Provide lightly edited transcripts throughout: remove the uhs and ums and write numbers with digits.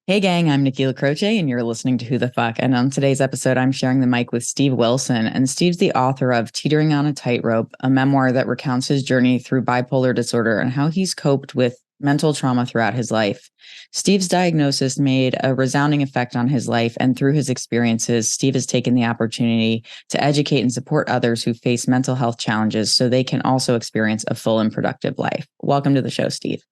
Hey gang, I'm Nikki LaCroce, and you're listening to Who the Fuck. And on today's episode, I'm sharing the mic with Steve Wilson. And Steve's the author of Teetering on a Tightrope, a memoir that recounts his journey through bipolar disorder and how he's coped with mental trauma throughout his life. Steve's diagnosis made a resounding effect on his life, and through his experiences, Steve has taken the opportunity to educate and support others who face mental health challenges so they can also experience a full and productive life. Welcome to the show, Steve.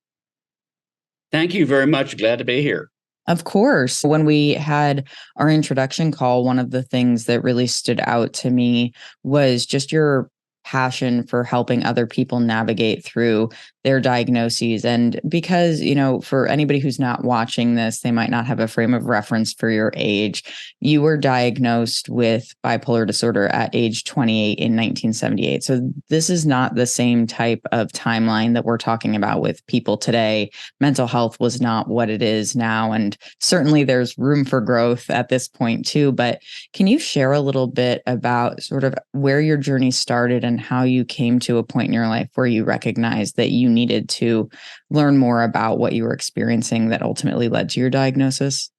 Thank you very much. Glad to be here. Of course. When we had our introduction call, one of the things that really stood out to me was just your passion for helping other people navigate through their diagnoses. And because, for anybody who's not watching this, they might not have a frame of reference for your age. You were diagnosed with bipolar disorder at age 28 in 1978. So this is not the same type of timeline that we're talking about with people today. Mental health was not what it is now. And certainly there's room for growth at this point too. But can you share a little bit about sort of where your journey started and how you came to a point in your life where you recognized that you needed to learn more about what you were experiencing that ultimately led to your diagnosis?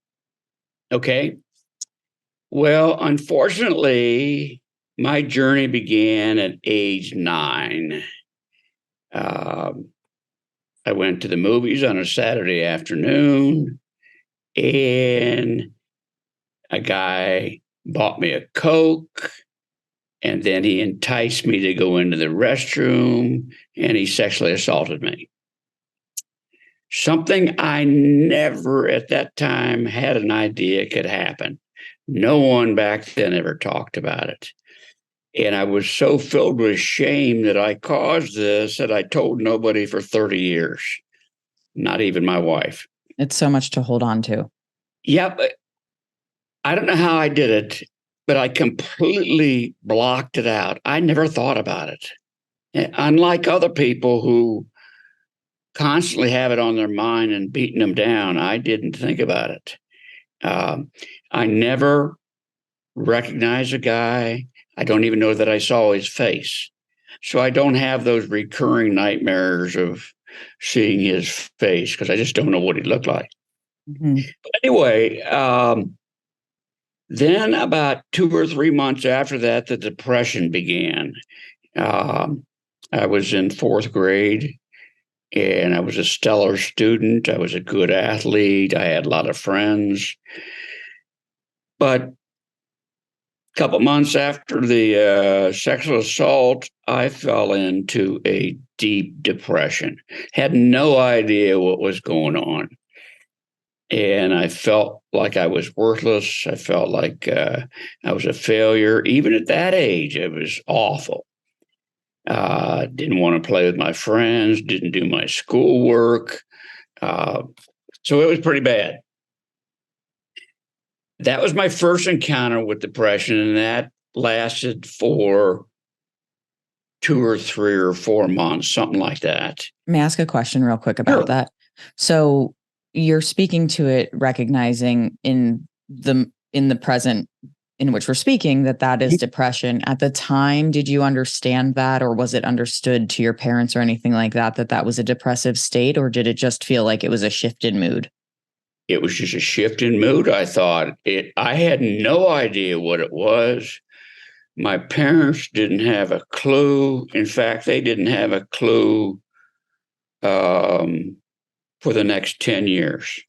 Okay. Well, unfortunately, my journey began at age 9. Um, I went to the movies on a Saturday afternoon, and a guy bought me a Coke, and then he enticed me to go into the restroom, and he sexually assaulted me. Something I never at that time had an idea could happen. No one back then ever talked about it. And I was so filled with shame that I caused this that I told nobody for 30 years, not even my wife. It's so much to hold on to. Yeah, but I don't know how I did it, but I completely blocked it out. I never thought about it. Unlike other people who constantly have it on their mind and beating them down, I didn't think about it. I never recognized a guy. I don't even know that I saw his face. So I don't have those recurring nightmares of seeing his face because I just don't know what he looked like. Mm-hmm. But anyway, then about 2 or 3 months after that, the depression began. Um, I was in fourth grade and I was a stellar student. I was a good athlete. I had a lot of friends. But a couple months after the sexual assault, I fell into a deep depression. Had no idea what was going on. And I felt like I was worthless. I felt like I was a failure. Even at that age, it was awful. Didn't want to play with my friends, didn't do my schoolwork. Uh, so it was pretty bad. That was my first encounter with depression, and that lasted for 2 or 3 or 4 months, something like that. May I ask a question real quick about Sure. that? So you're speaking to it, recognizing in the present in which we're speaking that is depression. At the time, did you understand that, or was it understood to your parents or anything like that was a depressive state, or did it just feel like it was a shifted mood? It was just a shift in mood. I thought it. I had no idea what it was. My parents didn't have a clue. In fact, they didn't have a clue um, for the next 10 years.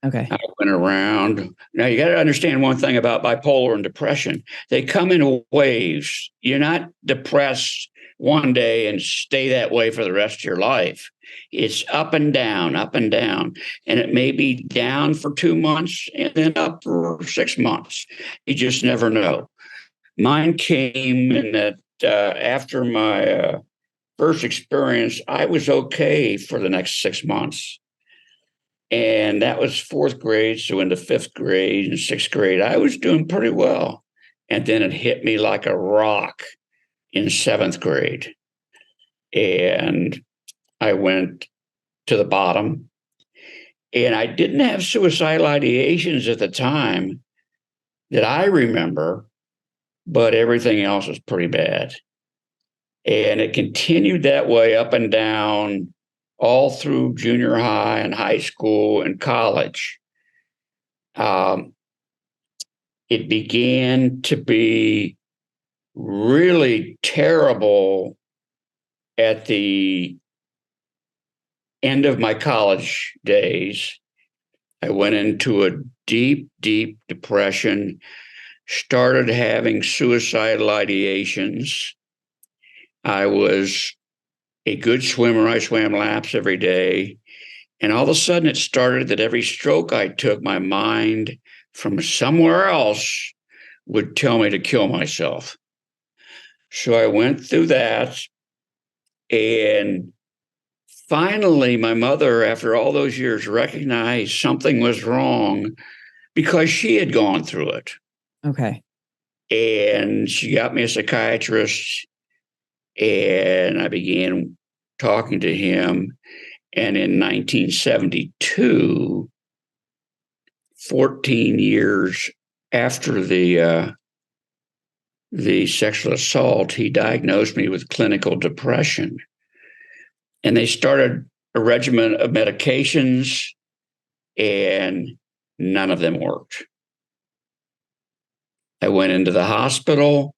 Okay. I went around. Now, you got to understand one thing about bipolar and depression. They come in waves. You're not depressed one day and stay that way for the rest of your life. It's up and down, up and down. And it may be down for 2 months and then up for 6 months. You just never know. Mine came in that after my first experience, I was okay for the next 6 months. And that was fourth grade. So into fifth grade and sixth grade, I was doing pretty well. And then it hit me like a rock in seventh grade. And I went to the bottom. And I didn't have suicidal ideations at the time that I remember, but everything else was pretty bad. And it continued that way up and down all through junior high and high school and college. Um, it began to be really terrible at the end of my college days. I went into a deep, deep depression, started having suicidal ideations. I was a good swimmer. I swam laps every day. And all of a sudden, it started that every stroke I took, my mind from somewhere else would tell me to kill myself. So I went through that. And finally, my mother, after all those years, recognized something was wrong because she had gone through it. Okay. And she got me a psychiatrist, and I began talking to him. And in 1972, 14 years after the sexual assault, he diagnosed me with clinical depression. And they started a regimen of medications, and none of them worked. I went into the hospital,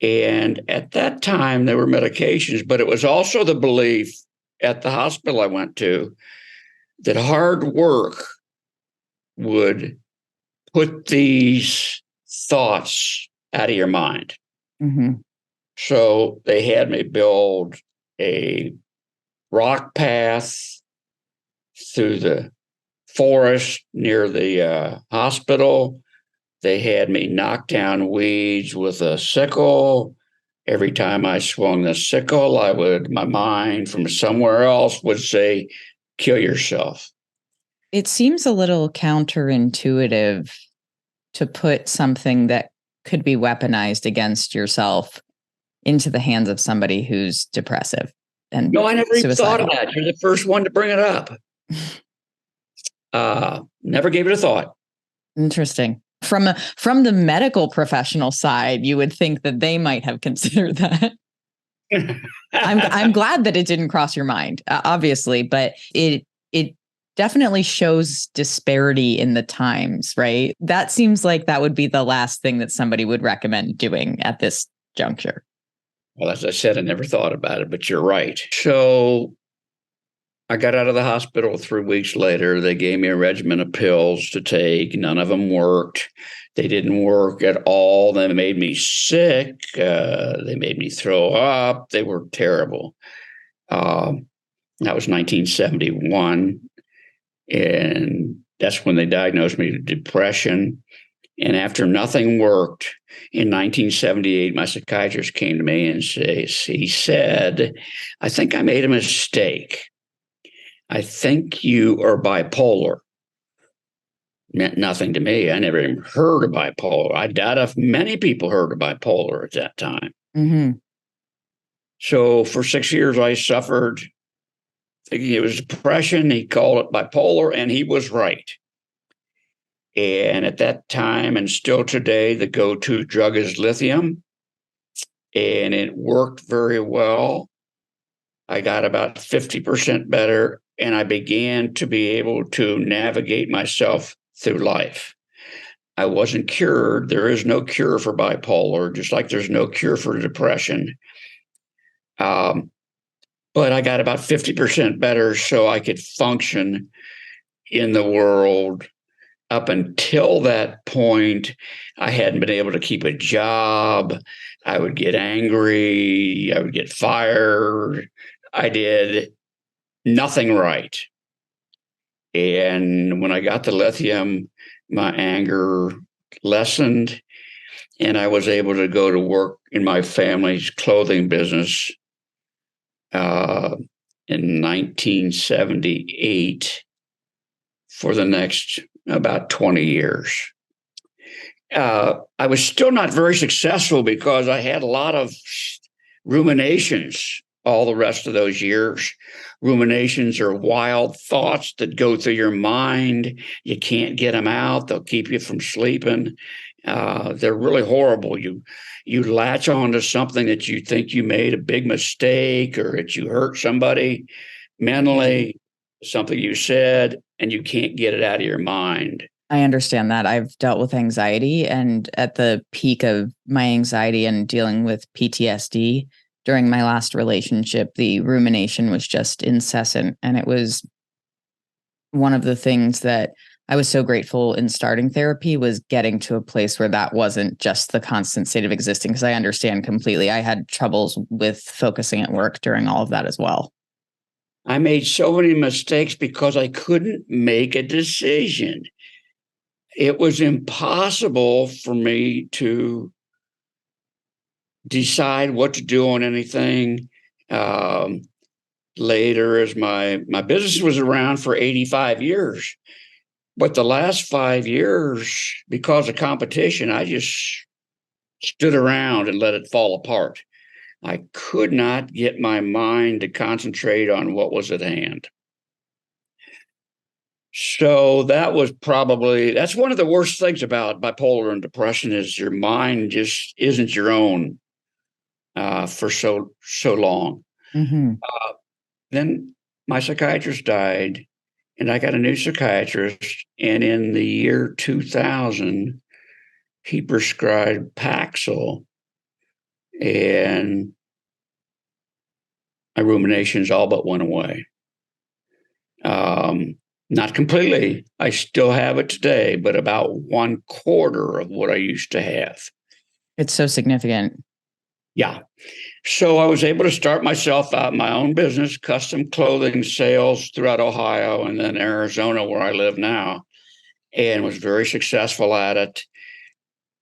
and at that time, there were medications, but it was also the belief at the hospital I went to that hard work would put these thoughts out of your mind. Mm-hmm. So they had me build a rock path through the forest near the hospital. They had me knock down weeds with a sickle. Every time I swung the sickle, my mind from somewhere else would say, kill yourself. It seems a little counterintuitive to put something that could be weaponized against yourself into the hands of somebody who's depressive and No, I never even thought suicidal. of that. You're the first one to bring it up. Never gave it a thought. Interesting. From the medical professional side, you would think that they might have considered that. I'm glad that it didn't cross your mind, obviously, but it definitely shows disparity in the times, right? That seems like that would be the last thing that somebody would recommend doing at this juncture. Well, as I said, I never thought about it, but you're right. So I got out of the hospital 3 weeks later. They gave me a regimen of pills to take. None of them worked. They didn't work at all. They made me sick. They made me throw up. They were terrible. That was 1971. And that's when they diagnosed me with depression. And after nothing worked, in 1978, my psychiatrist came to me and he said, I think I made a mistake. I think you are bipolar. Meant nothing to me. I never even heard of bipolar. I doubt if many people heard of bipolar at that time. Mm-hmm. So for 6 years, I suffered thinking it was depression. He called it bipolar, and he was right. And at that time, and still today, the go-to drug is lithium, and it worked very well. I got about 50% better, and I began to be able to navigate myself through life. I wasn't cured. There is no cure for bipolar, just like there's no cure for depression. But I got about 50% better so I could function in the world. Up until that point, I hadn't been able to keep a job. I would get angry. I would get fired. I did nothing right. And when I got the lithium, my anger lessened, and I was able to go to work in my family's clothing business in 1978 for the next about 20 years. I was still not very successful because I had a lot of ruminations all the rest of those years. Ruminations are wild thoughts that go through your mind. You can't get them out. They'll keep you from sleeping. They're really horrible. You latch onto something that you think you made a big mistake or that you hurt somebody mentally, something you said, and you can't get it out of your mind. I understand that. I've dealt with anxiety, and at the peak of my anxiety and dealing with PTSD during my last relationship, the rumination was just incessant. And it was one of the things that I was so grateful in starting therapy was getting to a place where that wasn't just the constant state of existing. Because I understand completely. I had troubles with focusing at work during all of that as well. I made so many mistakes because I couldn't make a decision. It was impossible for me to decide what to do on anything. Um, Later, as my business was around for 85 years, but the last 5 years, because of competition, I just stood around and let it fall apart. I could not get my mind to concentrate on what was at hand. So that's one of the worst things about bipolar and depression is your mind just isn't your own for so long. Hmm. Then my psychiatrist died, and I got a new psychiatrist. And in the year 2000, he prescribed Paxil, and my ruminations all but went away. Um, Not completely. I still have it today, but about 1/4 of what I used to have. It's so significant. Yeah. So I was able to start myself out my own business, custom clothing sales throughout Ohio and then Arizona, where I live now, and was very successful at it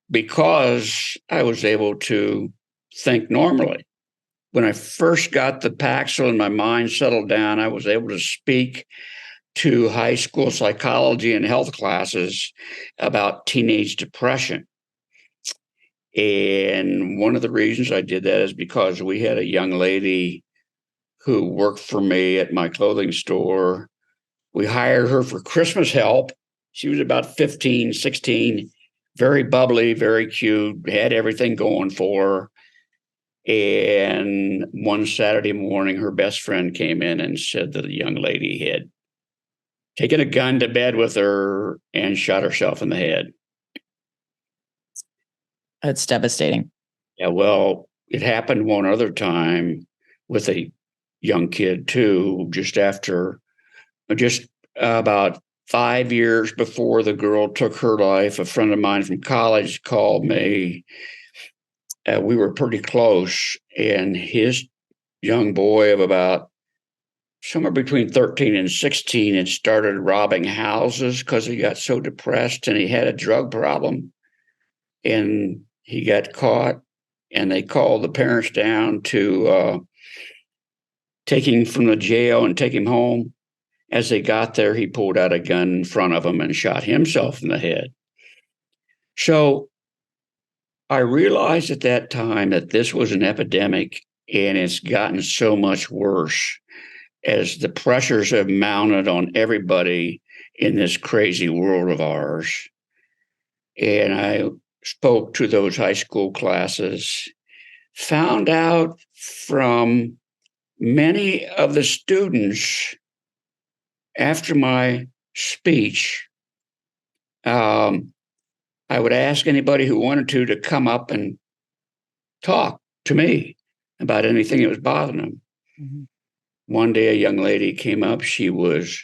because I was able to think normally. When I first got the Paxil and my mind settled down, I was able to speak to high school psychology and health classes about teenage depression. And one of the reasons I did that is because we had a young lady who worked for me at my clothing store. We hired her for Christmas help. She was about 15, 16, very bubbly, very cute, had everything going for her. And one Saturday morning, her best friend came in and said that the young lady had taken a gun to bed with her and shot herself in the head. It's devastating. Yeah, well, it happened one other time with a young kid too, just about 5 years before the girl took her life. A friend of mine from college called me. We were pretty close, and his young boy of about somewhere between 13 and 16 had started robbing houses because he got so depressed and he had a drug problem. And he got caught, and they called the parents down to take him from the jail and take him home. As they got there, he pulled out a gun in front of him and shot himself in the head. So I realized at that time that this was an epidemic, and it's gotten so much worse as the pressures have mounted on everybody in this crazy world of ours. And I spoke to those high school classes, found out from many of the students after my speech, um, I would ask anybody who wanted to come up and talk to me about anything that was bothering them. Mhm. One day, a young lady came up. She was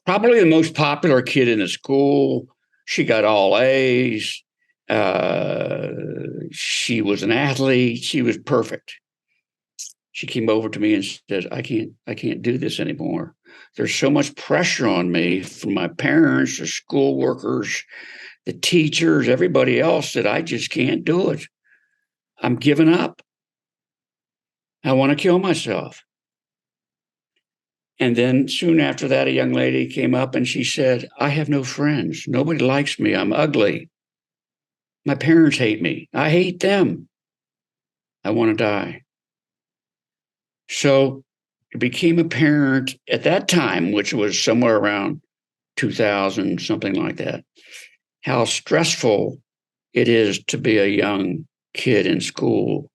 probably the most popular kid in the school. She got all A's. Uh, she was an athlete. She was perfect. She came over to me and said, I can't do this anymore. There's so much pressure on me from my parents, the school workers, the teachers, everybody else that I just can't do it. I'm giving up. I want to kill myself. And then soon after that, a young lady came up and she said, I have no friends. Nobody likes me. I'm ugly. My parents hate me. I hate them. I want to die. So it became apparent at that time, which was somewhere around 2000, something like that, how stressful it is to be a young kid in school.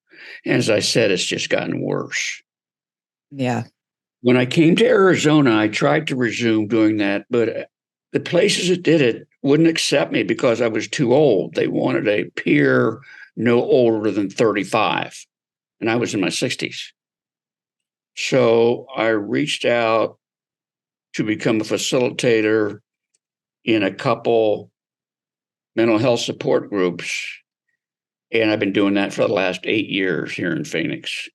And as I said, it's just gotten worse. Yeah. When I came to Arizona, I tried to resume doing that, but the places that did it wouldn't accept me because I was too old. They wanted a peer no older than 35, and I was in my 60s. So I reached out to become a facilitator in a couple mental health support groups. And I've been doing that for the last 8 years here in Phoenix.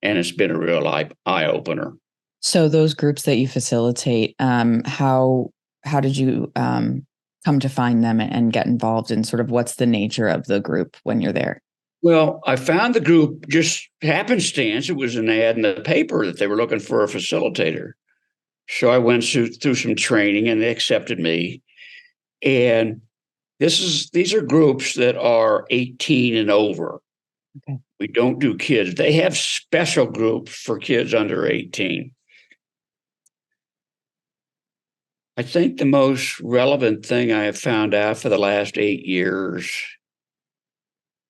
And it's been a real eye opener. So those groups that you facilitate, how did you come to find them and get involved in sort of what's the nature of the group when you're there? Well, I found the group just happenstance. It was an ad in the paper that they were looking for a facilitator. So I went through some training and they accepted me. And these are groups that are 18 and over. Okay. We don't do kids. They have special groups for kids under 18. I think the most relevant thing I have found out for the last 8 years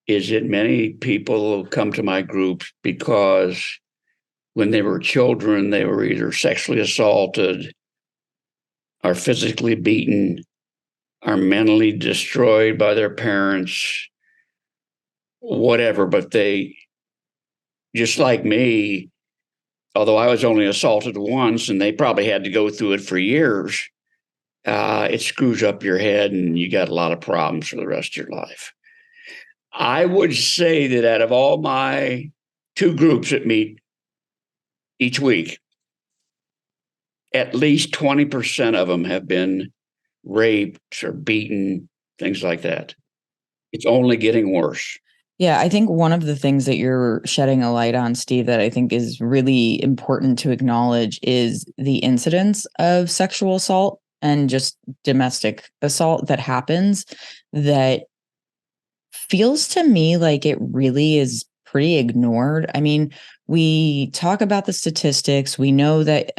is that many people come to my groups because when they were children, they were either sexually assaulted, or physically beaten, or mentally destroyed by their parents, whatever. But they, just like me, although I was only assaulted once and they probably had to go through it for years, it screws up your head and you got a lot of problems for the rest of your life. I would say that out of all my 2 groups that meet each week, at least 20% of them have been raped or beaten, things like that. It's only getting worse. Yeah, I think one of the things that you're shedding a light on, Steve, that I think is really important to acknowledge is the incidence of sexual assault and just domestic assault that happens that feels to me like it really is pretty ignored. I mean, we talk about the statistics. We know that,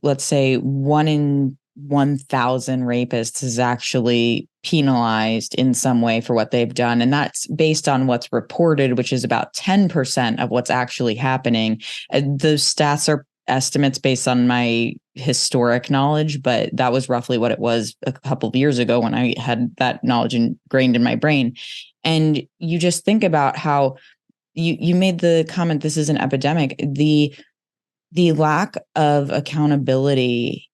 let's say 1 in 1,000 rapists is actually penalized in some way for what they've done. And that's based on what's reported, which is about 10% of what's actually happening. Those stats are estimates based on my historic knowledge, but that was roughly what it was a couple of years ago when I had that knowledge ingrained in my brain. And you just think about how you made the comment, this is an epidemic. The lack of accountability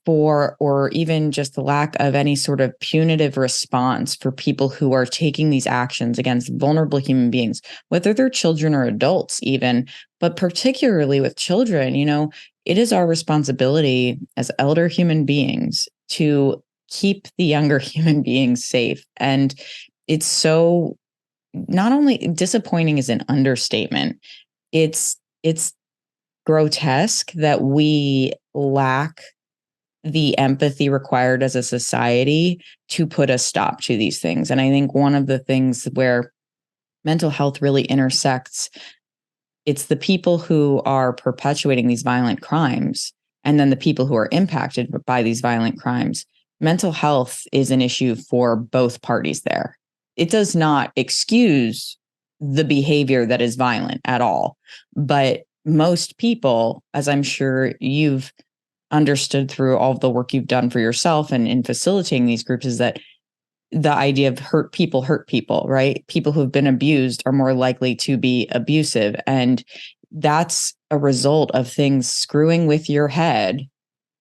for, or even just the lack of any sort of punitive response for people who are taking these actions against vulnerable human beings, whether they're children or adults even, but particularly with children, it is our responsibility as elder human beings to keep the younger human beings safe. And it's so, not only disappointing is an understatement, it's grotesque that we lack the empathy required as a society to put a stop to these things. And I think one of the things where mental health really intersects, it's the people who are perpetuating these violent crimes and then the people who are impacted by these violent crimes. Mental health is an issue for both parties there. It does not excuse the behavior that is violent at all. But most people, as I'm sure you've understood through all of the work you've done for yourself and in facilitating these groups, is that the idea of hurt people, right? People who've been abused are more likely to be abusive. And that's a result of things screwing with your head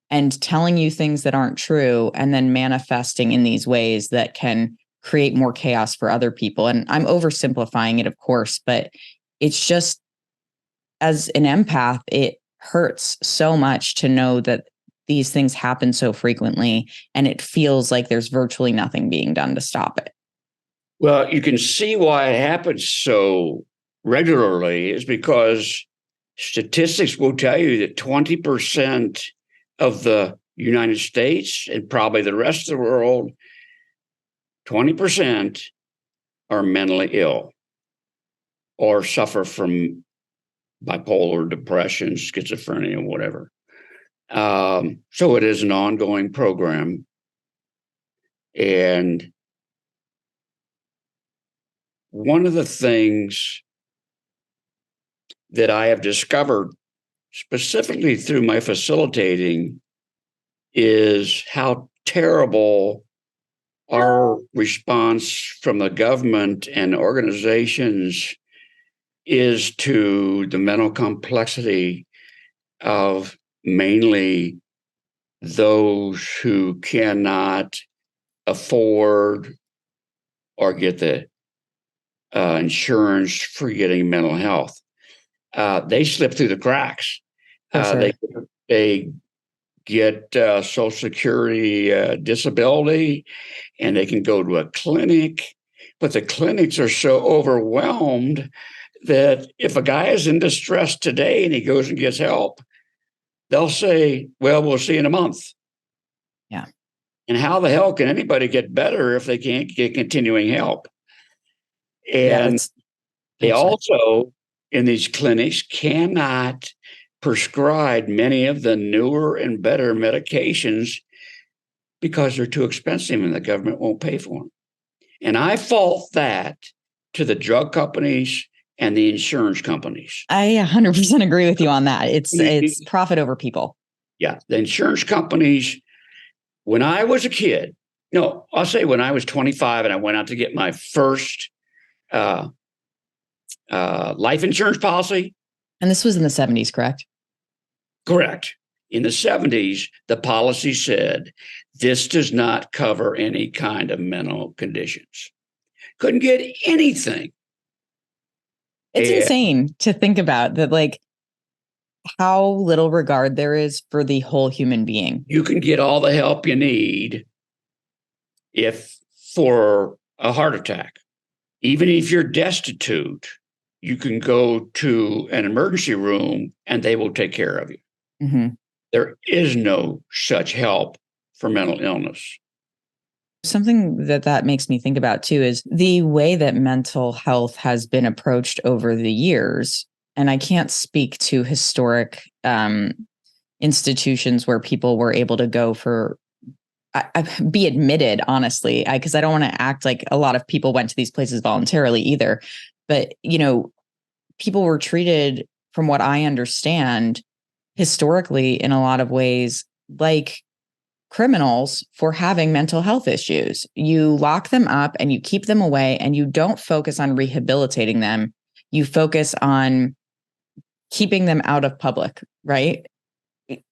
and telling you things that aren't true and then manifesting in these ways that can create more chaos for other people. And I'm oversimplifying it, of course, but it's just, as an empath, it hurts so much to know that these things happen so frequently and it feels like there's virtually nothing being done to stop it. Well, you can see why it happens so regularly is because statistics will tell you that 20% of the United States and probably the rest of the world, 20% are mentally ill or suffer from bipolar depression, schizophrenia, whatever. So it is an ongoing program. And one of the things that I have discovered specifically through my facilitating is how terrible our response from the government and organizations is to the mental complexity of mainly those who cannot afford or get the insurance for getting mental health. They slip through the cracks. For sure. They get Social Security disability, and they can go to a clinic, but the clinics are so overwhelmed that if a guy is in distress today and he goes and gets help, they'll say, well, we'll see in a month. Yeah. And how the hell can anybody get better if they can't get continuing help? And they also, in these clinics, cannot prescribe many of the newer and better medications because they're too expensive and the government won't pay for them. And I fault that to the drug companies and the insurance companies. I 100% agree with you on that. It's profit over people. Yeah. The insurance companies, when I was a kid, no, I'll say when I was 25 and I went out to get my first life insurance policy. And this was in the 70s, correct? Correct. In the 70s, the policy said this does not cover any kind of mental conditions. Couldn't get anything. It's insane to think about that, like how little regard there is for the whole human being. You can get all the help you need if for a heart attack. Even if you're destitute, you can go to an emergency room and they will take care of you. Mm-hmm. There is no such help for mental illness. Something that makes me think about too is the way that mental health has been approached over the years. And I can't speak to historic institutions where people were able to go for be admitted, honestly, because I don't want to act like a lot of people went to these places voluntarily either. But, people were treated, from what I understand, historically in a lot of ways like criminals for having mental health issues. You lock them up and you keep them away and you don't focus on rehabilitating them. You focus on keeping them out of public, right?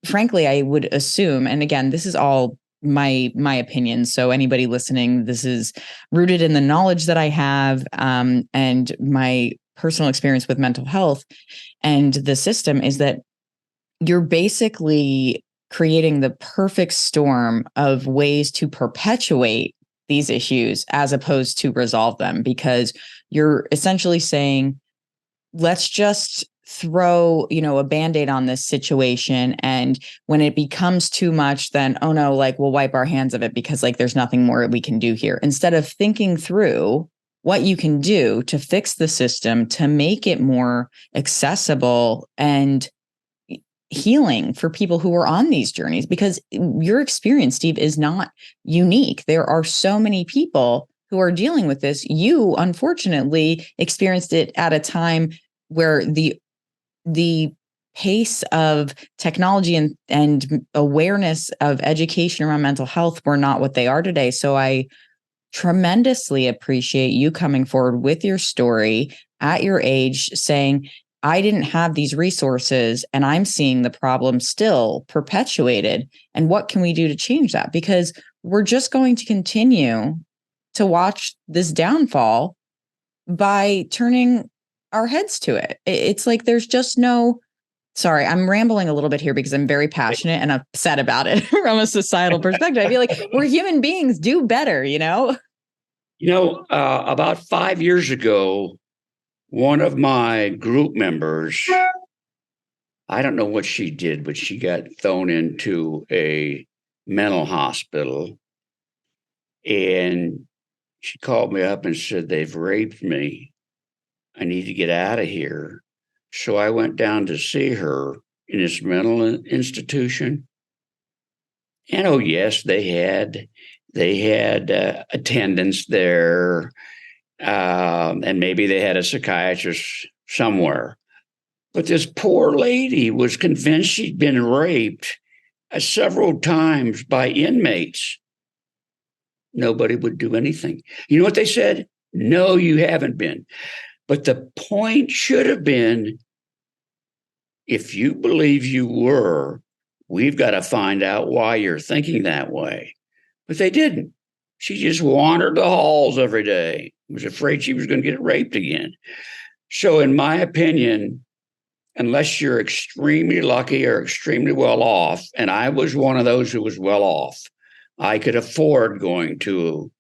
Frankly, I would assume, and again, this is all my opinion. So anybody listening, this is rooted in the knowledge that I have and my personal experience with mental health and the system, is that you're basically creating the perfect storm of ways to perpetuate these issues as opposed to resolve them, because you're essentially saying, let's just throw, a Band-Aid on this situation. And when it becomes too much, then, oh no, like we'll wipe our hands of it because like there's nothing more we can do here. Instead of thinking through what you can do to fix the system, to make it more accessible and healing for people who are on these journeys, because your experience, Steve, is not unique. There are so many people who are dealing with this. You unfortunately experienced it at a time where the pace of technology and awareness of education around mental health were not what they are today. So I tremendously appreciate you coming forward with your story at your age, saying, I didn't have these resources and I'm seeing the problem still perpetuated. And what can we do to change that? Because we're just going to continue to watch this downfall by turning our heads to it. It's like there's just no, sorry, I'm rambling a little bit here because I'm very passionate and upset about it from a societal perspective. I feel like we're human beings, do better, About 5 years ago, one of my group members, I don't know what she did, but she got thrown into a mental hospital. And she called me up and said, they've raped me. I need to get out of here. So I went down to see her in this mental institution. And oh, yes, they had attendants there. And maybe they had a psychiatrist somewhere. But this poor lady was convinced she'd been raped several times by inmates. Nobody would do anything. You know what they said? No, you haven't been. But the point should have been, if you believe you were, we've got to find out why you're thinking that way. But they didn't. She just wandered the halls every day, was afraid she was going to get raped again. So, in my opinion, unless you're extremely lucky or extremely well off, and I was one of those who was well off, I could afford going to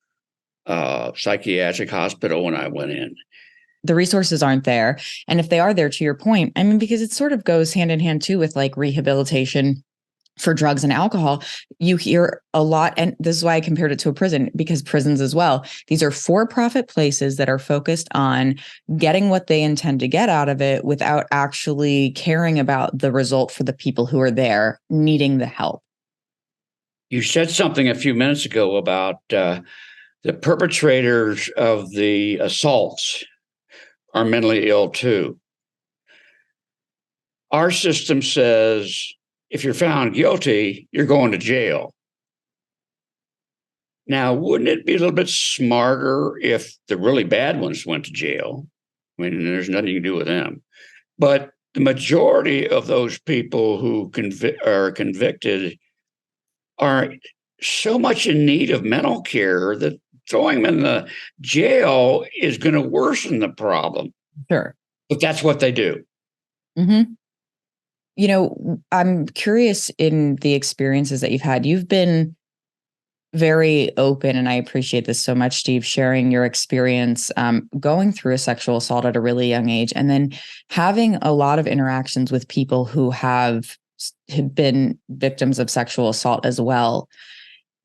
a psychiatric hospital when I went in. The resources aren't there. And if they are there, to your point, I mean, because it sort of goes hand in hand too with like rehabilitation for drugs and alcohol. You hear a lot, and this is why I compared it to a prison, because prisons as well, these are for-profit places that are focused on getting what they intend to get out of it without actually caring about the result for the people who are there needing the help. You said something a few minutes ago about the perpetrators of the assaults are mentally ill too. Our system says if you're found guilty, you're going to jail. Now, wouldn't it be a little bit smarter if the really bad ones went to jail? I mean, there's nothing you can do with them. But the majority of those people who are convicted are so much in need of mental care that throwing them in the jail is going to worsen the problem. Sure. But that's what they do. Mm-hmm. You know, I'm curious in the experiences that you've had. You've been very open, and I appreciate this so much, Steve, sharing your experience going through a sexual assault at a really young age, and then having a lot of interactions with people who have been victims of sexual assault as well.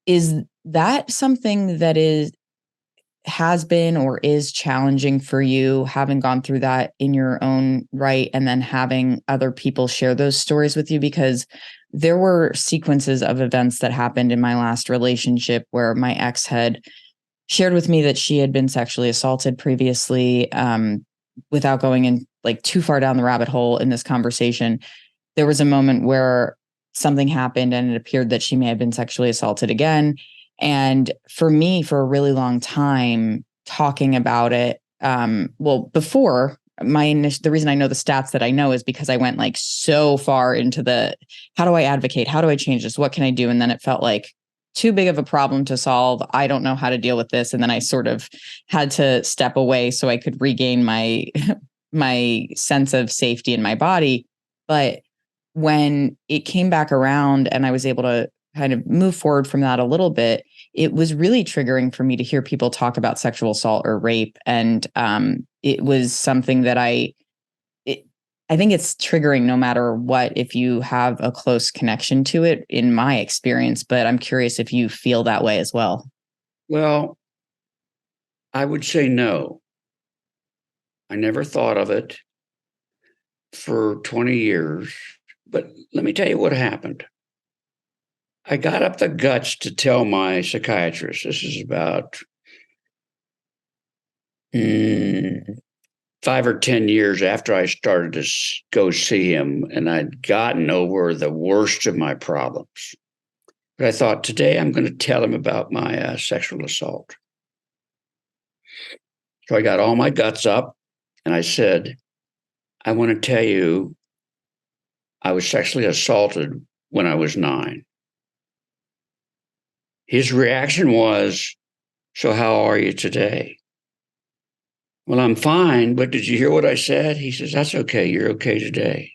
Is that something that has been or is challenging for you, having gone through that in your own right, and then having other people share those stories with you? Because there were sequences of events that happened in my last relationship where my ex had shared with me that she had been sexually assaulted previously, without going in like too far down the rabbit hole in this conversation. There was a moment where something happened and it appeared that she may have been sexually assaulted again. And for me, for a really long time, talking about it, before the reason I know the stats that I know is because I went like so far into the, how do I advocate? How do I change this? What can I do? And then it felt like too big of a problem to solve. I don't know how to deal with this. And then I sort of had to step away so I could regain my, my sense of safety in my body. But when it came back around and I was able to kind of move forward from that a little bit, it was really triggering for me to hear people talk about sexual assault or rape. And it was something that I think it's triggering no matter what, if you have a close connection to it, in my experience. But I'm curious if you feel that way as well. Well, I would say no. I never thought of it for 20 years. But let me tell you what happened. I got up the guts to tell my psychiatrist. This is about 5 or 10 years after I started to go see him, and I'd gotten over the worst of my problems. But I thought, today I'm going to tell him about my sexual assault. So I got all my guts up and I said, I want to tell you, I was sexually assaulted when I was 9. His reaction was, so how are you today? Well, I'm fine, but did you hear what I said? He says, that's okay. You're okay today.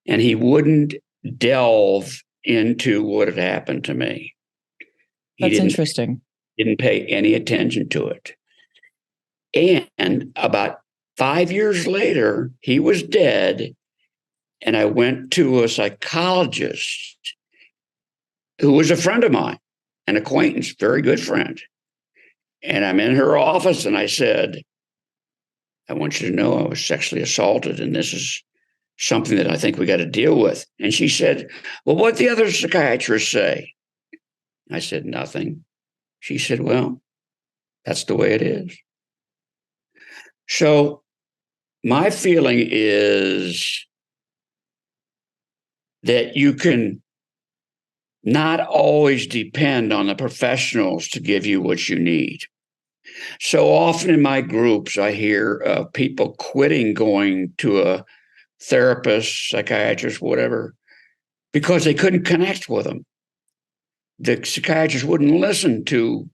And he wouldn't delve into what had happened to me. That's interesting. Didn't pay any attention to it. And about 5 years later, he was dead. And I went to a psychologist who was a friend of mine, an acquaintance, very good friend. And I'm in her office and I said, I want you to know I was sexually assaulted, and this is something that I think we got to deal with. And she said, well, what'd the other psychiatrists say? I said, nothing. She said, well, that's the way it is. So my feeling is that you can not always depend on the professionals to give you what you need. So often in my groups, I hear of people quitting going to a therapist, psychiatrist, whatever, because they couldn't connect with them. The psychiatrist wouldn't listen to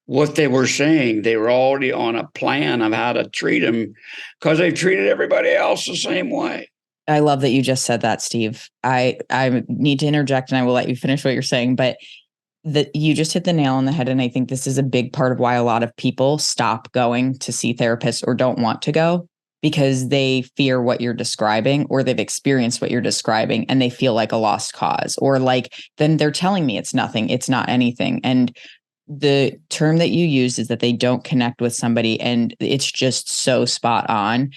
what they were saying. They were already on a plan of how to treat them because they've treated everybody else the same way. I love that you just said that, Steve. I need to interject and I will let you finish what you're saying, but that you just hit the nail on the head. And I think this is a big part of why a lot of people stop going to see therapists or don't want to go, because they fear what you're describing, or they've experienced what you're describing and they feel like a lost cause, or like, then they're telling me it's nothing, it's not anything. And the term that you use is that they don't connect with somebody, and it's just so spot on.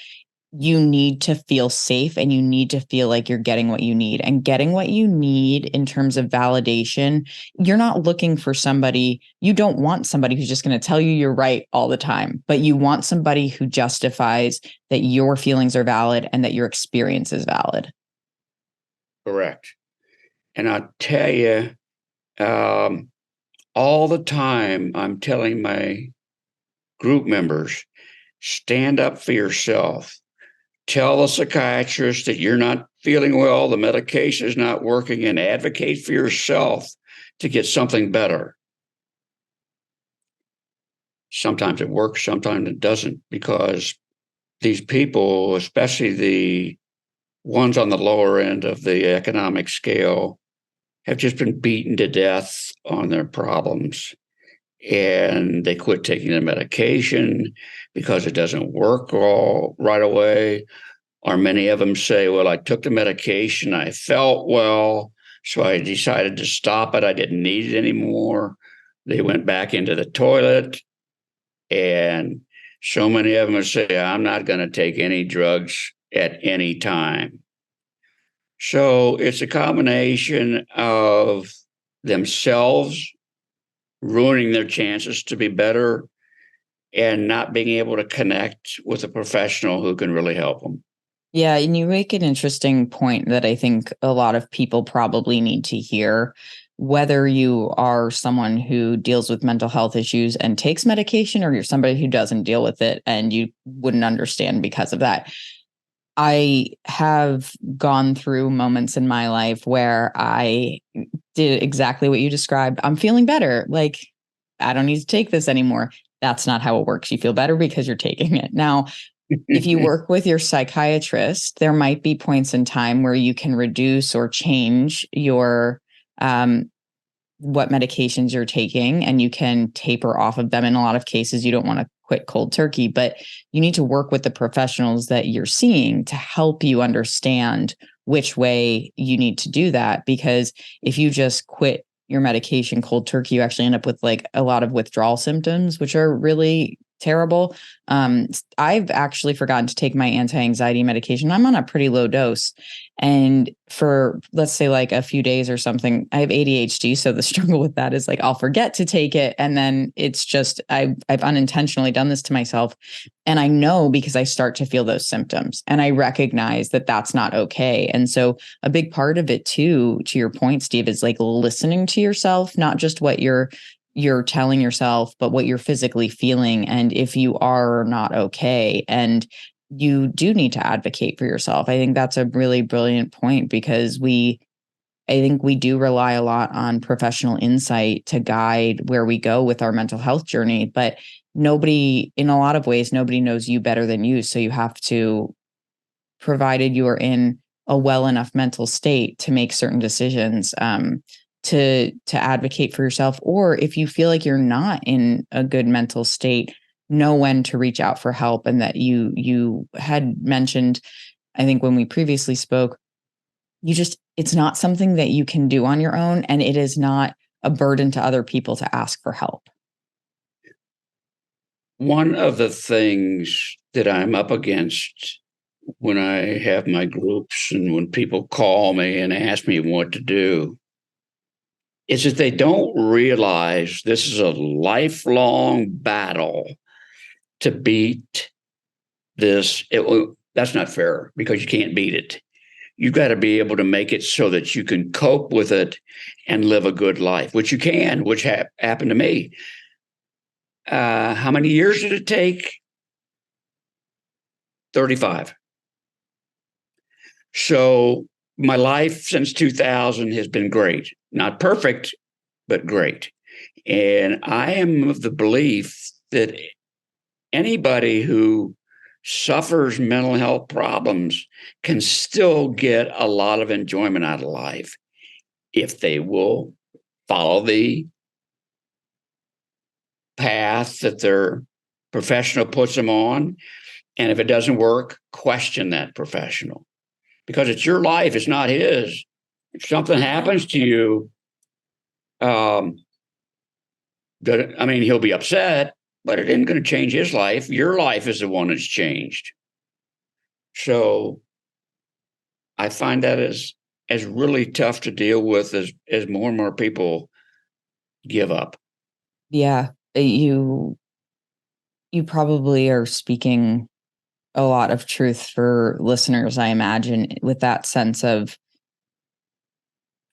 You need to feel safe and you need to feel like you're getting what you need, and getting what you need in terms of validation. You're not looking for somebody, you don't want somebody who's just going to tell you you're right all the time, but you want somebody who justifies that your feelings are valid and that your experience is valid. Correct. And I'll tell you, all the time, I'm telling my group members, stand up for yourself. Tell the psychiatrist that you're not feeling well, the medication is not working, and advocate for yourself to get something better. Sometimes it works, sometimes it doesn't, because these people, especially the ones on the lower end of the economic scale, have just been beaten to death on their problems. And they quit taking the medication because it doesn't work all right away. Or many of them say, well, I took the medication, I felt well, so I decided to stop it. I didn't need it anymore. They went back into the toilet. And so many of them say, I'm not going to take any drugs at any time. So it's a combination of themselves ruining their chances to be better and not being able to connect with a professional who can really help them. Yeah, and you make an interesting point that I think a lot of people probably need to hear. Whether you are someone who deals with mental health issues and takes medication, or you're somebody who doesn't deal with it and you wouldn't understand because of that. I have gone through moments in my life where I did exactly what you described. I'm feeling better. Like, I don't need to take this anymore. That's not how it works. You feel better because you're taking it. Now, if you work with your psychiatrist, there might be points in time where you can reduce or change your what medications you're taking, and you can taper off of them. In a lot of cases, you don't want to quit cold turkey, but you need to work with the professionals that you're seeing to help you understand which way you need to do that. Because if you just quit your medication cold turkey, you actually end up with like a lot of withdrawal symptoms, which are really terrible. I've actually forgotten to take my anti-anxiety medication. I'm on a pretty low dose. And for, let's say, like a few days or something, I have ADHD. So the struggle with that is like, I'll forget to take it. And then it's just, I've unintentionally done this to myself. And I know, because I start to feel those symptoms and I recognize that that's not okay. And so a big part of it too, to your point, Steve, is like listening to yourself, not just what you're telling yourself, but what you're physically feeling. And if you are not okay, and you do need to advocate for yourself. I think that's a really brilliant point, because I think we do rely a lot on professional insight to guide where we go with our mental health journey, but nobody, in a lot of ways, nobody knows you better than you. So you have to, provided you are in a well enough mental state to make certain decisions, to advocate for yourself, or if you feel like you're not in a good mental state, know when to reach out for help. And that you had mentioned, I think when we previously spoke, it's not something that you can do on your own, and it is not a burden to other people to ask for help. One of the things that I'm up against when I have my groups and when people call me and ask me what to do is that they don't realize this is a lifelong battle to beat this. That's not fair, because you can't beat it. you got to be able to make it so that you can cope with it and live a good life, which you can, which happened to me. How many years did it take? 35. So my life since 2000 has been great. Not perfect, but great. And I am of the belief that anybody who suffers mental health problems can still get a lot of enjoyment out of life if they will follow the path that their professional puts them on. And if it doesn't work, question that professional, because it's your life, it's not his. If something happens to you, um, he'll be upset, but it isn't going to change his life. Your life is the one that's changed. So I find that as really tough to deal with as more and more people give up. Yeah, you probably are speaking a lot of truth for listeners, I imagine, with that sense of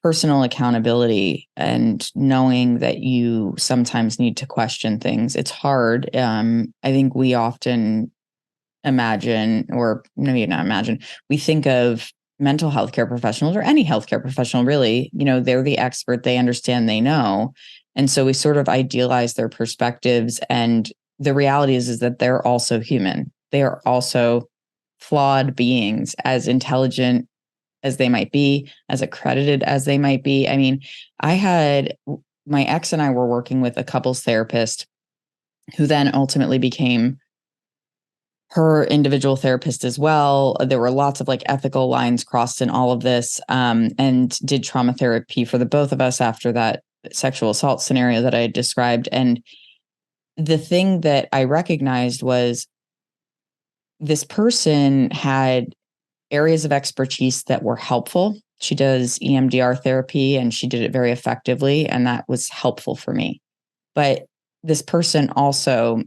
personal accountability and knowing that you sometimes need to question things. It's hard. I think we often imagine, or maybe not imagine, we think of mental health care professionals or any healthcare professional, really, they're the expert, they understand, they know. And so we sort of idealize their perspectives. And the reality is that they're also human. They are also flawed beings, as intelligent as they might be, as accredited as they might be. I mean, my ex and I were working with a couples therapist who then ultimately became her individual therapist as well. There were lots of like ethical lines crossed in all of this, and did trauma therapy for the both of us after that sexual assault scenario that I had described. And the thing that I recognized was this person had areas of expertise that were helpful. She does EMDR therapy and she did it very effectively, and that was helpful for me. But this person also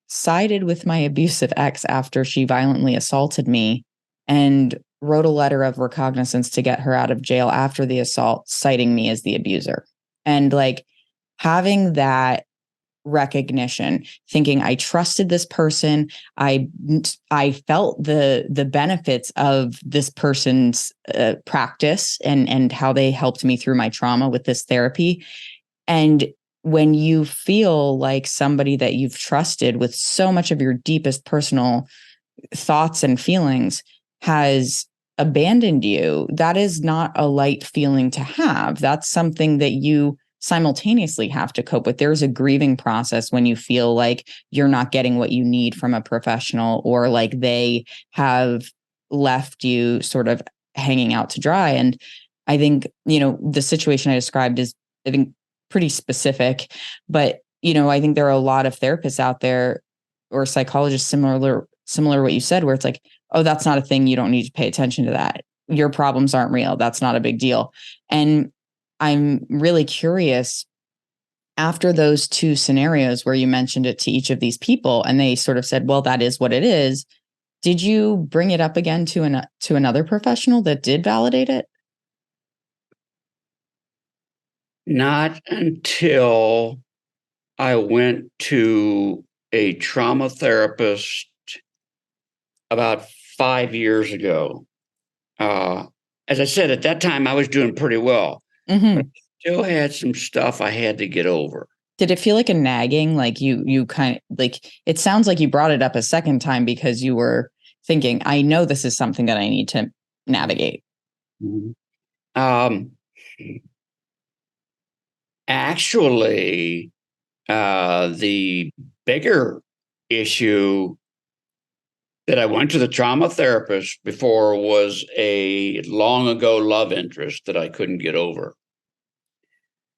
sided with my abusive ex after she violently assaulted me and wrote a letter of recognizance to get her out of jail after the assault, citing me as the abuser. And like having that recognition, thinking I trusted this person, I felt the benefits of this person's practice and how they helped me through my trauma with this therapy. And when you feel like somebody that you've trusted with so much of your deepest personal thoughts and feelings has abandoned you, that is not a light feeling to have. That's something that you simultaneously have to cope with. There's a grieving process when you feel like you're not getting what you need from a professional, or like they have left you sort of hanging out to dry. And I think, the situation I described is, I think, pretty specific, but, I think there are a lot of therapists out there or psychologists similar to what you said, where it's like, oh, that's not a thing. You don't need to pay attention to that. Your problems aren't real. That's not a big deal. And I'm really curious, after those two scenarios where you mentioned it to each of these people and they sort of said, well, that is what it is. Did you bring it up again to another professional that did validate it? Not until I went to a trauma therapist about 5 years ago. As I said, at that time, I was doing pretty well, Mm-hmm. but I still had some stuff I had to get over. Did it feel like a nagging? Like you kind of like, it sounds like you brought it up a second time because you were thinking, I know this is something that I need to navigate. Mm-hmm. Um, Actually, the bigger issue that I went to the trauma therapist before was a long ago love interest that I couldn't get over.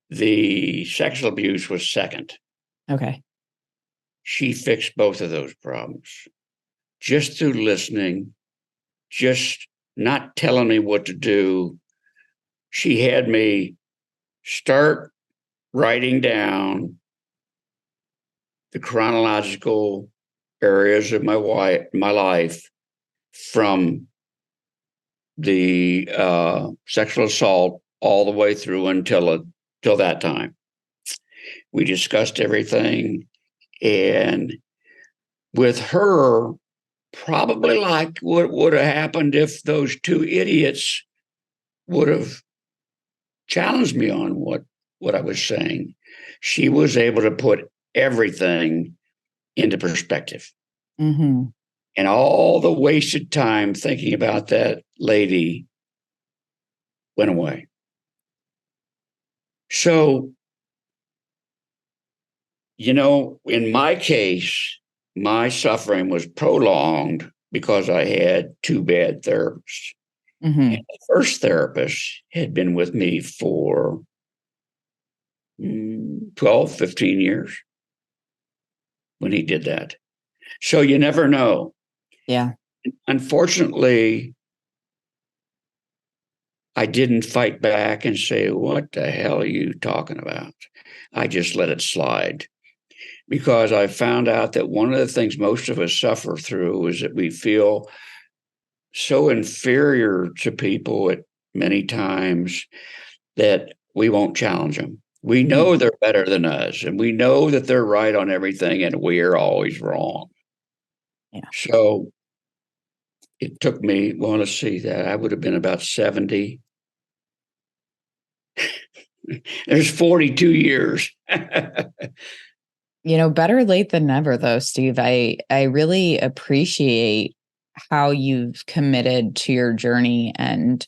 The sexual abuse was second. Okay. She fixed both of those problems just through listening, just not telling me what to do. She had me start writing down the chronological areas of my life from the sexual assault all the way through until that time. We discussed everything, and with her, probably like what would have happened if those two idiots would have challenged me on what I was saying. She was able to put everything into perspective. Mm-hmm. And all the wasted time thinking about that lady went away. So, in my case, my suffering was prolonged because I had two bad therapists. Mm-hmm. And the first therapist had been with me for 12, 15 years when he did that. So you never know. Yeah. Unfortunately, I didn't fight back and say, "What the hell are you talking about?" I just let it slide because I found out that one of the things most of us suffer through is that we feel so inferior to people at many times that we won't challenge them. We Mm-hmm. know they're better than us, and we know that they're right on everything, and we're always wrong. Yeah. So it took me, well, let's see, that I would have been about 70. There's 42 years. Better late than never though, Steve. I really appreciate how you've committed to your journey and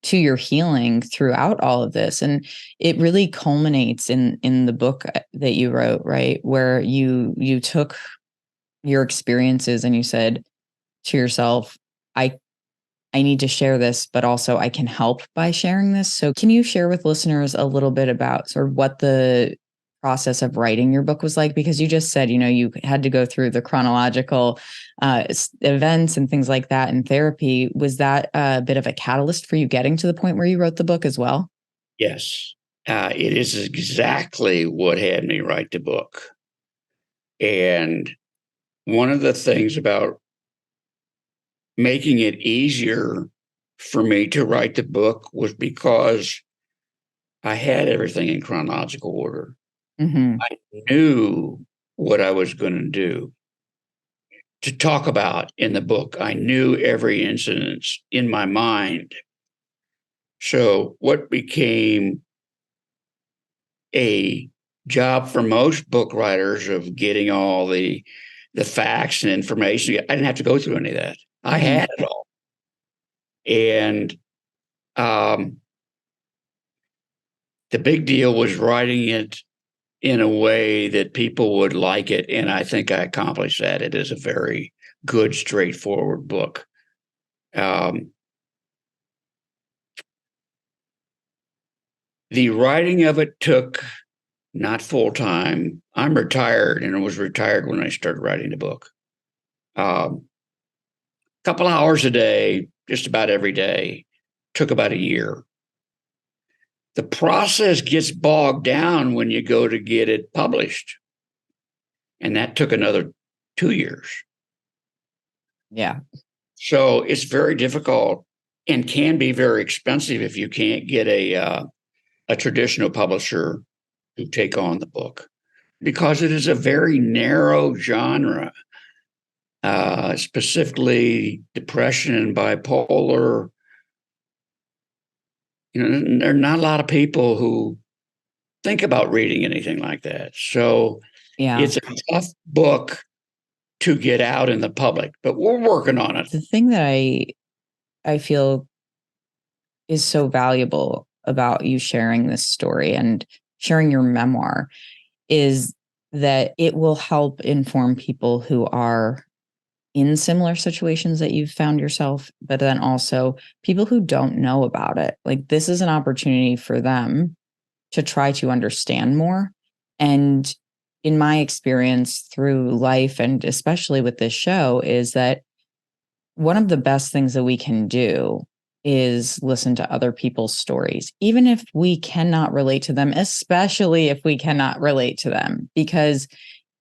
to your healing throughout all of this. And it really culminates in the book that you wrote, right? Where you took your experiences and you said to yourself, I need to share this, but also I can help by sharing this. So can you share with listeners a little bit about sort of what the process of writing your book was like? Because you just said, you had to go through the chronological events and things like that in therapy. Was that a bit of a catalyst for you getting to the point where you wrote the book as well? Yes, it is exactly what had me write the book. And one of the things about making it easier for me to write the book was because I had everything in chronological order. Mm-hmm. I knew what I was going to do to talk about in the book. I knew every incident in my mind. So, what became a job for most book writers of getting all the facts and information, I didn't have to go through any of that. I Mm-hmm. had it all. And um, the big deal was writing it in a way that people would like it. And I think I accomplished that. It is a very good, straightforward book. Um, the writing of it took not full time. I'm retired and I was retired when I started writing the book. Couple hours a day, just about every day, took about a year. The process gets bogged down when you go to get it published. And that took another 2 years. Yeah. So it's very difficult and can be very expensive if you can't get a traditional publisher to take on the book because it is a very narrow genre, specifically depression and bipolar. There are not a lot of people who think about reading anything like that. So Yeah. it's a tough book to get out in the public, but we're working on it. The thing that I feel is so valuable about you sharing this story and sharing your memoir is that it will help inform people who are in similar situations that you've found yourself, but then also people who don't know about it. Like, this is an opportunity for them to try to understand more. And in my experience through life, and especially with this show, is that one of the best things that we can do is listen to other people's stories, even if we cannot relate to them, especially if we cannot relate to them, because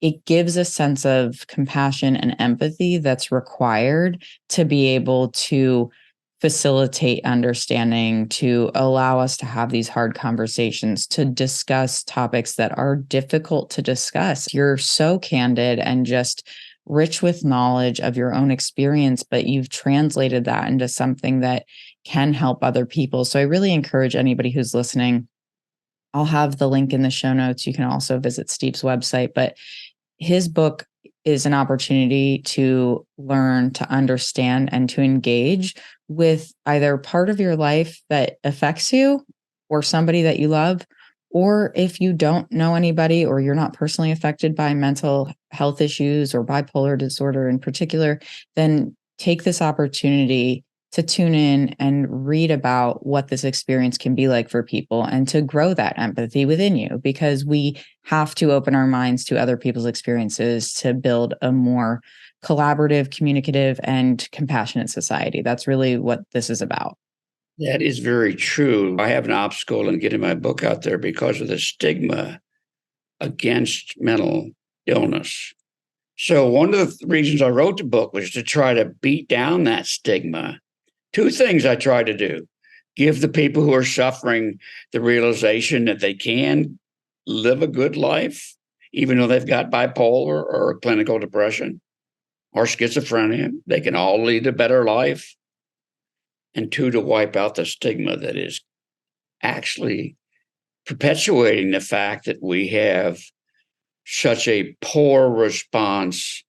it gives a sense of compassion and empathy that's required to be able to facilitate understanding, to allow us to have these hard conversations, to discuss topics that are difficult to discuss. You're so candid and just rich with knowledge of your own experience, but you've translated that into something that can help other people. So I really encourage anybody who's listening. I'll have the link in the show notes. You can also visit Steve's website, but his book is an opportunity to learn, to understand, and to engage with either part of your life that affects you or somebody that you love. Or if you don't know anybody or you're not personally affected by mental health issues or bipolar disorder in particular, then take this opportunity to tune in and read about what this experience can be like for people and to grow that empathy within you, because we have to open our minds to other people's experiences to build a more collaborative, communicative, and compassionate society. That's really what this is about. That is very true. I have an obstacle in getting my book out there because of the stigma against mental illness. So one of the reasons I wrote the book was to try to beat down that stigma. Two things I try to do: give the people who are suffering the realization that they can live a good life, even though they've got bipolar or clinical depression or schizophrenia. They can all lead a better life. And two, to wipe out the stigma that is actually perpetuating the fact that we have such a poor response